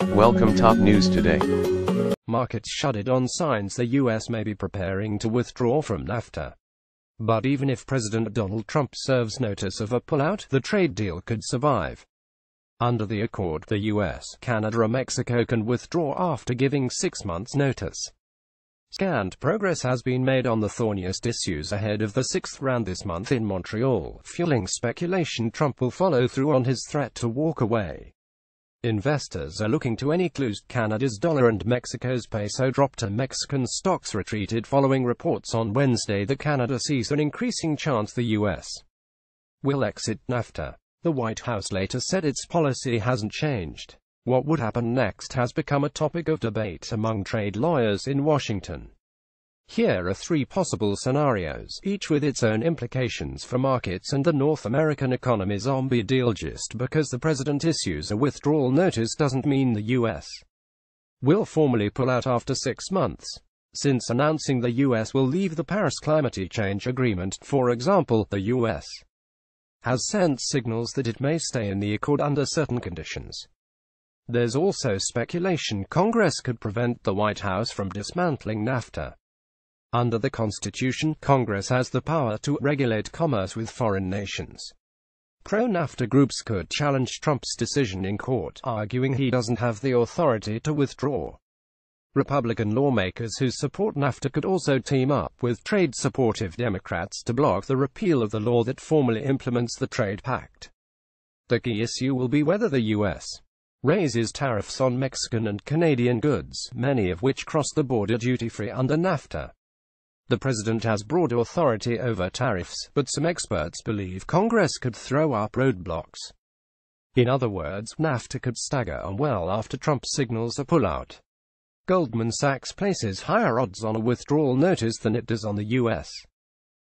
Welcome top news today. Markets shuddered on signs the U.S. may be preparing to withdraw from NAFTA. But even if President Donald Trump serves notice of a pullout, the trade deal could survive. Under the accord, the U.S., Canada and Mexico can withdraw after giving 6 months' notice. Scant progress has been made on the thorniest issues ahead of the 6th round this month in Montreal, fueling speculation Trump will follow through on his threat to walk away. Investors are looking to any clues. Canada's dollar and Mexico's peso dropped and Mexican stocks retreated following reports on Wednesday that Canada sees an increasing chance the U.S. will exit NAFTA. The White House later said its policy hasn't changed. What would happen next has become a topic of debate among trade lawyers in Washington. Here are 3 possible scenarios, each with its own implications for markets and the North American economy. Zombie deal. Just because the president issues a withdrawal notice doesn't mean the U.S. will formally pull out after 6 months. Since announcing the U.S. will leave the Paris Climate Change Agreement, for example, the U.S. has sent signals that it may stay in the accord under certain conditions. There's also speculation Congress could prevent the White House from dismantling NAFTA. Under the Constitution, Congress has the power to regulate commerce with foreign nations. Pro-NAFTA groups could challenge Trump's decision in court, arguing he doesn't have the authority to withdraw. Republican lawmakers who support NAFTA could also team up with trade-supportive Democrats to block the repeal of the law that formally implements the trade pact. The key issue will be whether the U.S. raises tariffs on Mexican and Canadian goods, many of which cross the border duty-free under NAFTA. The president has broad authority over tariffs, but some experts believe Congress could throw up roadblocks. In other words, NAFTA could stagger on well after Trump signals a pullout. Goldman Sachs places higher odds on a withdrawal notice than it does on the U.S.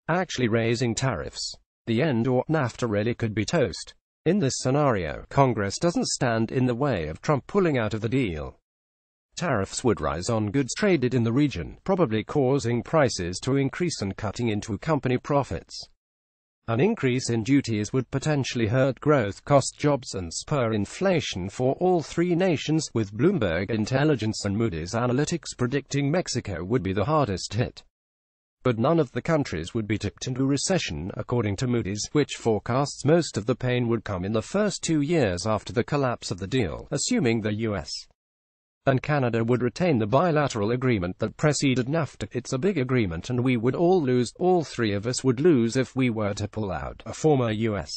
actually raising tariffs. The end or NAFTA really could be toast. In this scenario, Congress doesn't stand in the way of Trump pulling out of the deal. Tariffs would rise on goods traded in the region, probably causing prices to increase and cutting into company profits. An increase in duties would potentially hurt growth, cost jobs and spur inflation for all 3 nations, with Bloomberg Intelligence and Moody's Analytics predicting Mexico would be the hardest hit. But none of the countries would be tipped into recession, according to Moody's, which forecasts most of the pain would come in the first 2 years after the collapse of the deal, assuming the U.S. and Canada would retain the bilateral agreement that preceded NAFTA. It's a big agreement and we would all lose. All 3 of us would lose if we were to pull out, a former U.S.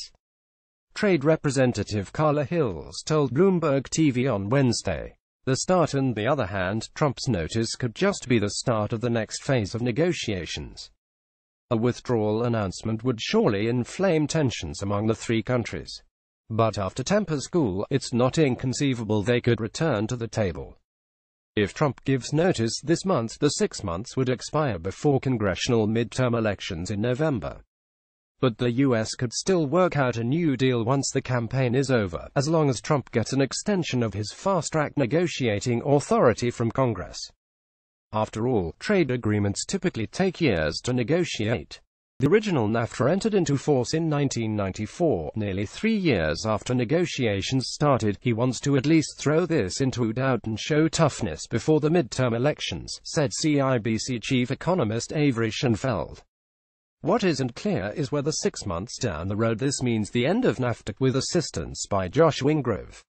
Trade Representative Carla Hills told Bloomberg TV on Wednesday. The start. On the other hand, Trump's notice could just be the start of the next phase of negotiations. A withdrawal announcement would surely inflame tensions among the 3 countries. But after tempers cool, it's not inconceivable they could return to the table. If Trump gives notice this month, the 6 months would expire before congressional midterm elections in November. But the U.S. could still work out a new deal once the campaign is over, as long as Trump gets an extension of his fast-track negotiating authority from Congress. After all, trade agreements typically take years to negotiate. The original NAFTA entered into force in 1994, nearly 3 years after negotiations started. He wants to at least throw this into doubt and show toughness before the midterm elections, said CIBC chief economist Avery Schoenfeld. What isn't clear is whether 6 months down the road this means the end of NAFTA, with assistance by Josh Wingrove.